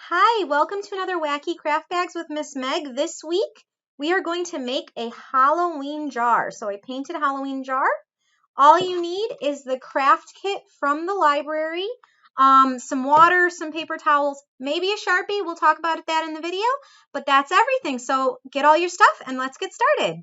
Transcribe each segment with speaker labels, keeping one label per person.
Speaker 1: Hi, welcome to another Wacky Craft Bags with Miss Meg. This week, we are going to make a Halloween jar. So a painted Halloween jar. All you need is the craft kit from the library, some water, some paper towels, maybe a Sharpie. We'll talk about that in the video, but that's everything. So get all your stuff and let's get started.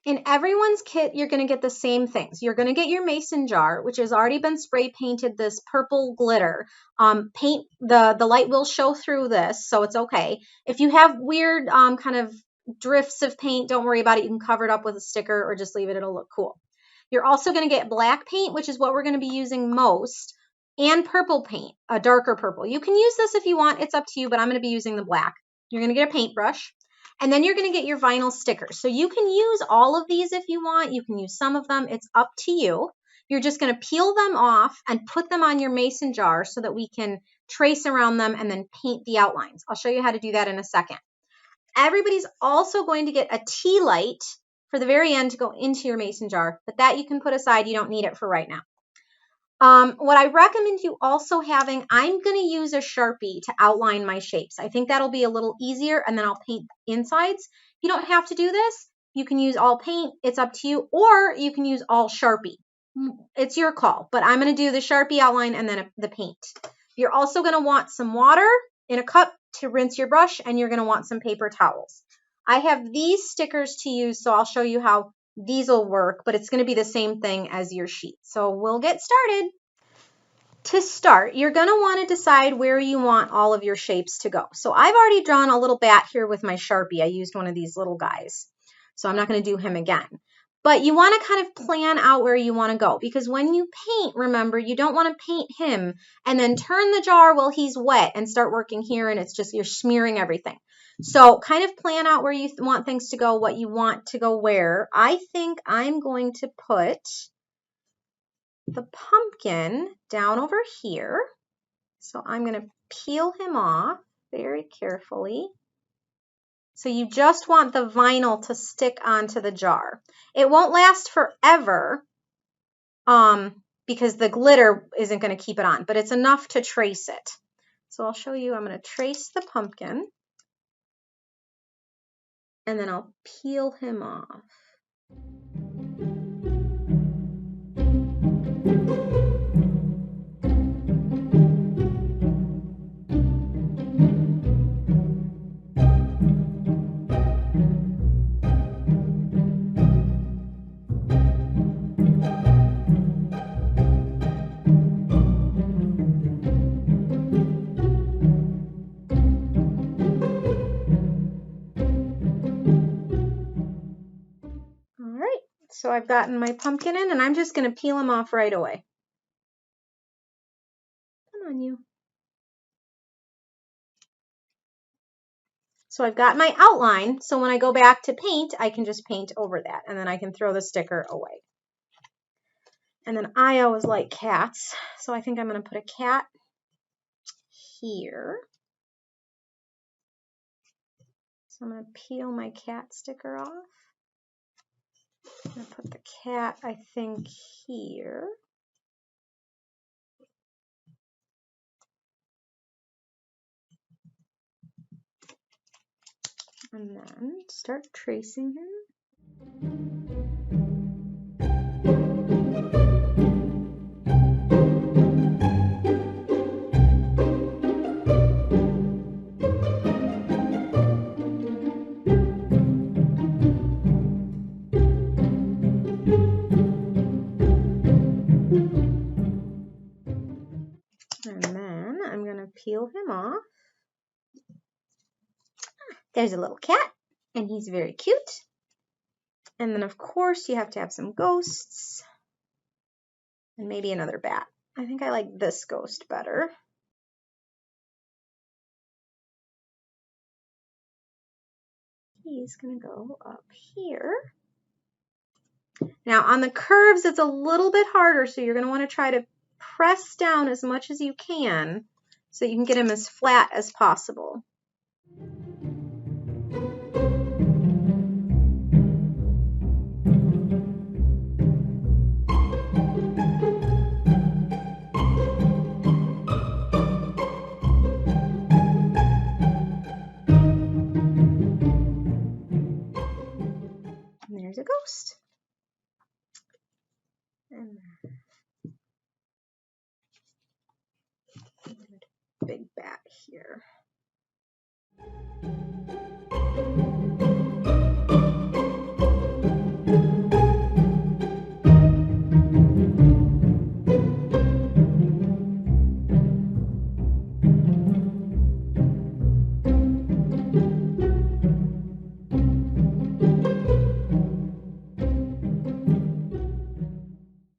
Speaker 1: In everyone's kit, you're going to get the same things. You're going to get your mason jar, which has already been spray painted this purple glitter. The light will show through this, so it's okay. If you have weird kind of drifts of paint, don't worry about it. You can cover it up with a sticker or just leave it. It'll look cool. You're also going to get black paint, which is what we're going to be using most, and purple paint, a darker purple. You can use this if you want. It's up to you, but I'm going to be using the black. You're going to get a paintbrush. And then you're going to get your vinyl stickers. So you can use all of these if you want. You can use some of them. It's up to you. You're just going to peel them off and put them on your mason jar so that we can trace around them and then paint the outlines. I'll show you how to do that in a second. Everybody's also going to get a tea light for the very end to go into your mason jar, but that you can put aside. You don't need it for right now. What I recommend you also having, I'm going to use a Sharpie to outline my shapes. I think that'll be a little easier, and then I'll paint insides. You don't have to do this. You can use all paint. It's up to you, or you can use all Sharpie. It's your call, but I'm going to do the Sharpie outline and then the paint. You're also going to want some water in a cup to rinse your brush, and you're going to want some paper towels. I have these stickers to use, so I'll show you how these will work, but it's going to be the same thing as your sheet. So we'll get started. To start, you're going to want to decide where you want all of your shapes to go. So I've already drawn a little bat here with my Sharpie. I used one of these little guys, so I'm not going to do him again. But you want to kind of plan out where you want to go, because when you paint, remember, you don't want to paint him and then turn the jar while he's wet and start working here, and it's just you're smearing everything. So kind of plan out where you want things to go, what you want to go where. I think I'm going to put the pumpkin down over here. So I'm going to peel him off very carefully. So you just want the vinyl to stick onto the jar. It won't last forever because the glitter isn't going to keep it on, but it's enough to trace it. So I'll show you. I'm going to trace the pumpkin, and then I'll peel him off. So I've gotten my pumpkin in, and I'm just going to peel him off right away. Come on, you. So I've got my outline, so when I go back to paint, I can just paint over that, and then I can throw the sticker away. And then I always like cats, so I think I'm going to put a cat here. So I'm going to peel my cat sticker off. I'm going to put the cat, I think, here. And then start tracing him. And then I'm going to peel him off. There's a little cat, and he's very cute. And then, of course, you have to have some ghosts and maybe another bat. I think I like this ghost better. He's going to go up here. Now, on the curves, it's a little bit harder, so you're going to want to try to press down as much as you can so you can get him as flat as possible. ghost. And big bat here.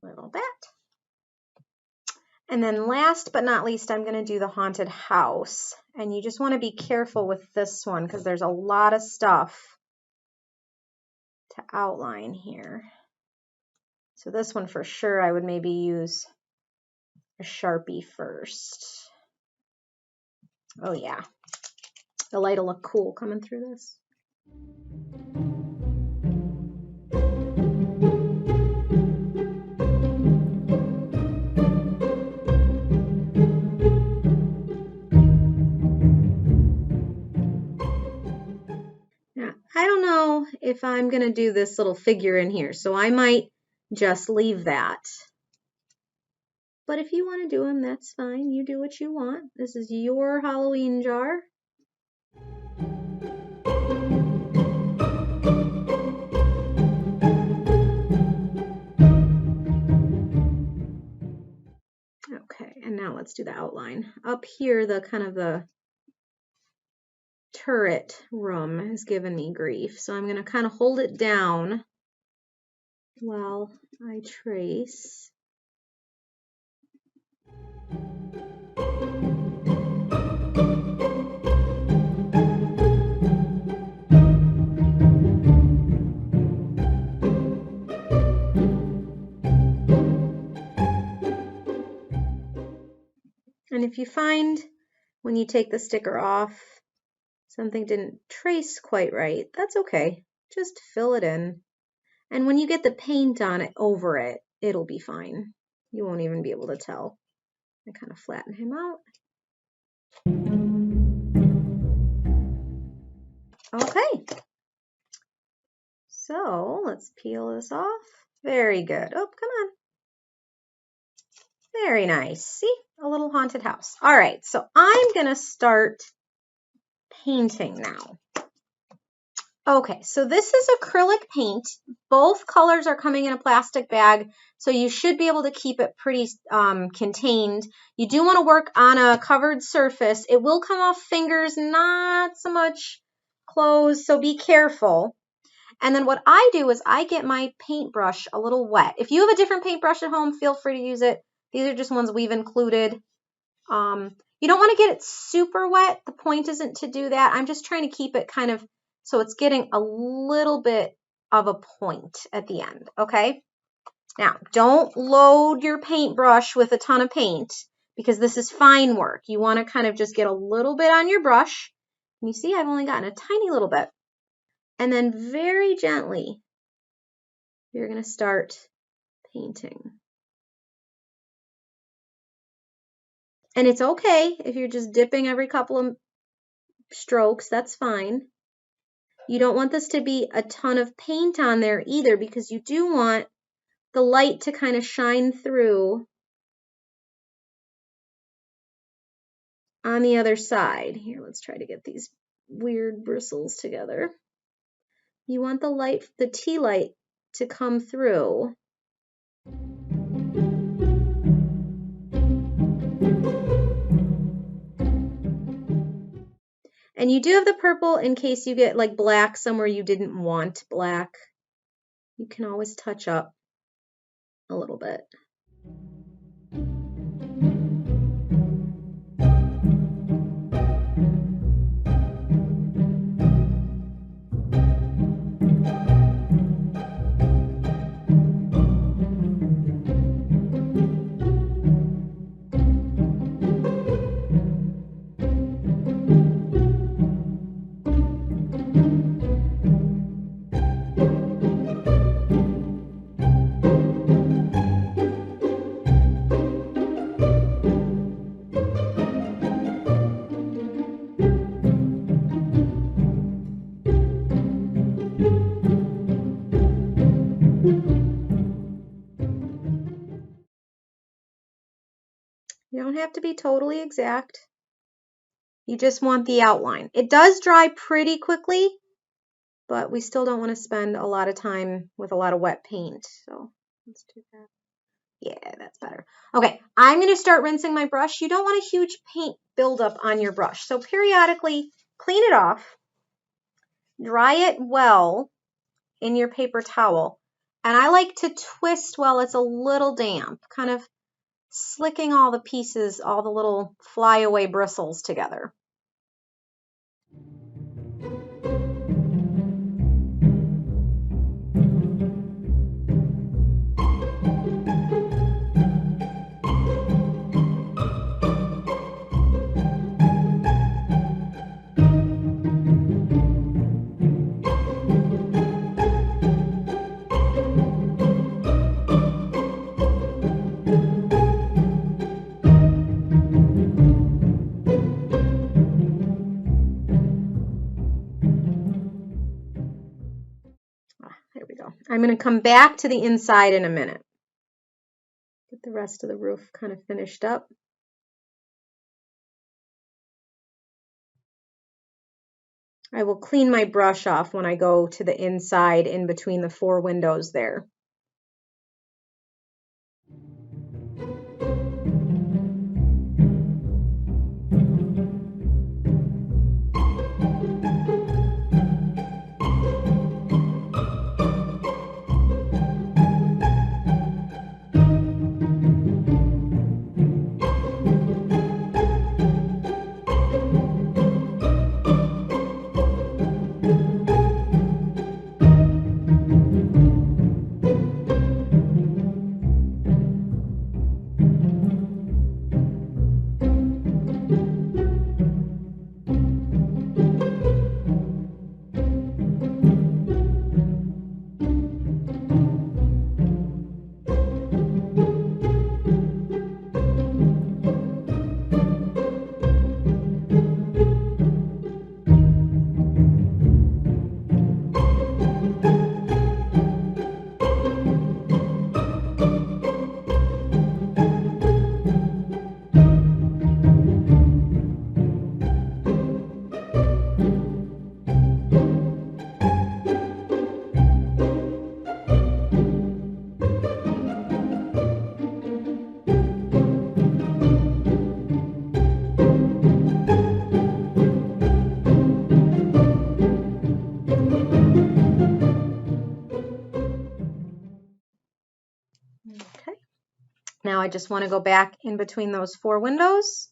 Speaker 1: Little bat. And then last but not least, I'm going to do the haunted house. And you just want to be careful with this one because there's a lot of stuff to outline here. So this one for sure, I would maybe use a Sharpie first. Oh yeah, the light will look cool coming through this. I don't know if I'm going to do this little figure in here, so I might just leave that. But if you want to do them, that's fine. You do what you want. This is your Halloween jar. Okay, and now let's do the outline. Up here, the kind of the turret room has given me grief, so I'm going to kind of hold it down while I trace. And if you find when you take the sticker off, something didn't trace quite right, that's okay. Just fill it in. And when you get the paint on it over it, it'll be fine. You won't even be able to tell. I kind of flatten him out. Okay. So let's peel this off. Very good. Oh, come on. Very nice. See? A little haunted house. All right. So I'm going to start painting now. Okay, so this is acrylic paint. Both colors are coming in a plastic bag, so you should be able to keep it pretty contained. You do want to work on a covered surface. It will come off fingers, not so much clothes, so be careful. And then what I do is I get my paintbrush a little wet. If you have a different paintbrush at home, feel free to use it. These are just ones we've included. You don't want to get it super wet. The point isn't to do that. I'm just trying to keep it kind of so it's getting a little bit of a point at the end, okay? Now, don't load your paintbrush with a ton of paint because this is fine work. You want to kind of just get a little bit on your brush. And you see, I've only gotten a tiny little bit. And then very gently, you're going to start painting. And it's okay if you're just dipping every couple of strokes, that's fine. You don't want this to be a ton of paint on there either because you do want the light to kind of shine through on the other side. Here, let's try to get these weird bristles together. You want the light, the tea light, to come through. And you do have the purple in case you get like black somewhere you didn't want black. You can always touch up a little bit. don't have to be totally exact. You just want the outline. It does dry pretty quickly, but we still don't want to spend a lot of time with a lot of wet paint. So let's do that. Yeah, that's better. Okay, I'm going to start rinsing my brush. You don't want a huge paint buildup on your brush. So periodically clean it off, dry it well in your paper towel. And I like to twist while it's a little damp, kind of slicking all the pieces, all the little flyaway bristles together. There we go. I'm going to come back to the inside in a minute. Get the rest of the roof kind of finished up. I will clean my brush off when I go to the inside in between the 4 windows there. Okay. Now I just want to go back in between those 4 windows,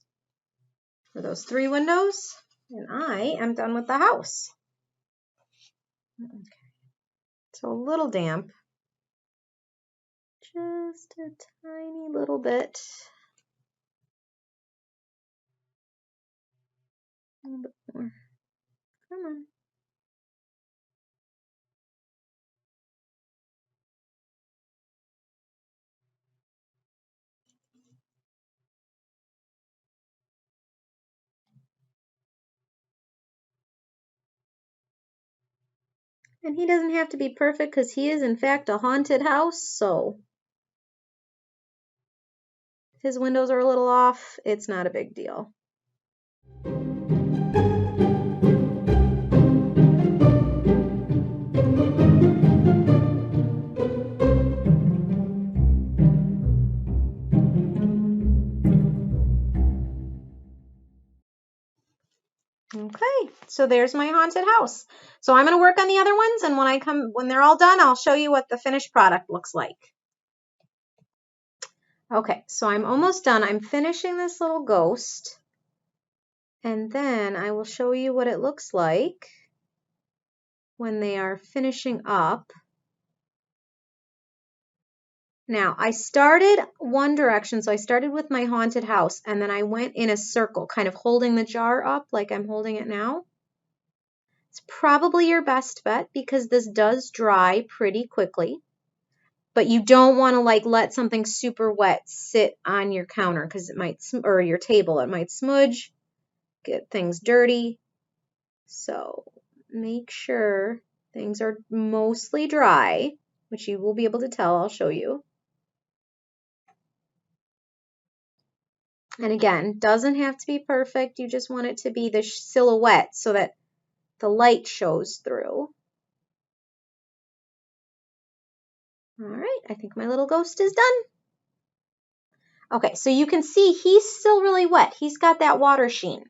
Speaker 1: or those 3 windows, and I am done with the house. Okay. So a little damp, just a tiny little bit. A little bit more. Come on. And he doesn't have to be perfect because he is in fact a haunted house, so if his windows are a little off, it's not a big deal. Okay, so there's my haunted house. So I'm going to work on the other ones, and when they're all done, I'll show you what the finished product looks like. Okay, so I'm almost done. I'm finishing this little ghost, and then I will show you what it looks like when they are finishing up. Now, I started one direction, so I started with my haunted house, and then I went in a circle, kind of holding the jar up like I'm holding it now. It's probably your best bet because this does dry pretty quickly, but you don't want to like let something super wet sit on your counter because it might, or your table, it might smudge, get things dirty. So make sure things are mostly dry, which you will be able to tell. I'll show you. And again, doesn't have to be perfect. You just want it to be the silhouette so that the light shows through. All right, I think my little ghost is done. Okay, so you can see he's still really wet. He's got that water sheen.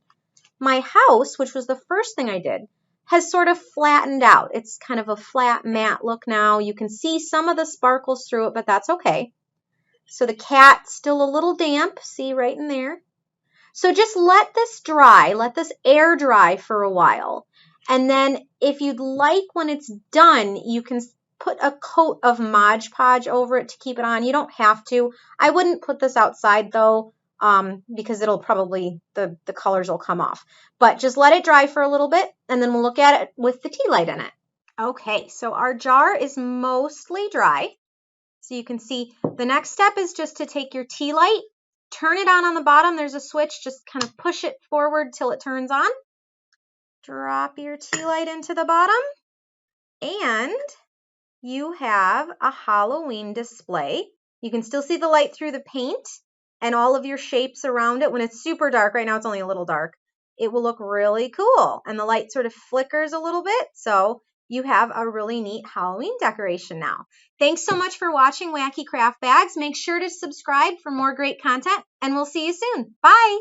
Speaker 1: My house, which was the first thing I did, has sort of flattened out. It's kind of a flat matte look now. You can see some of the sparkles through it, but that's okay. So the cat's still a little damp, see right in there. So just let this dry, let this air dry for a while. And then if you'd like, when it's done, you can put a coat of Mod Podge over it to keep it on. You don't have to. I wouldn't put this outside though, because it'll probably, the colors will come off. But just let it dry for a little bit, and then we'll look at it with the tea light in it. Okay, so our jar is mostly dry. So you can see the next step is just to take your tea light, turn it on the bottom. There's a switch. Just kind of push it forward till it turns on. Drop your tea light into the bottom. And you have a Halloween display. You can still see the light through the paint and all of your shapes around it. When it's super dark, right now it's only a little dark, it will look really cool. And the light sort of flickers a little bit. So you have a really neat Halloween decoration now. Thanks so much for watching Wacky Craft Bags. Make sure to subscribe for more great content, and we'll see you soon. Bye.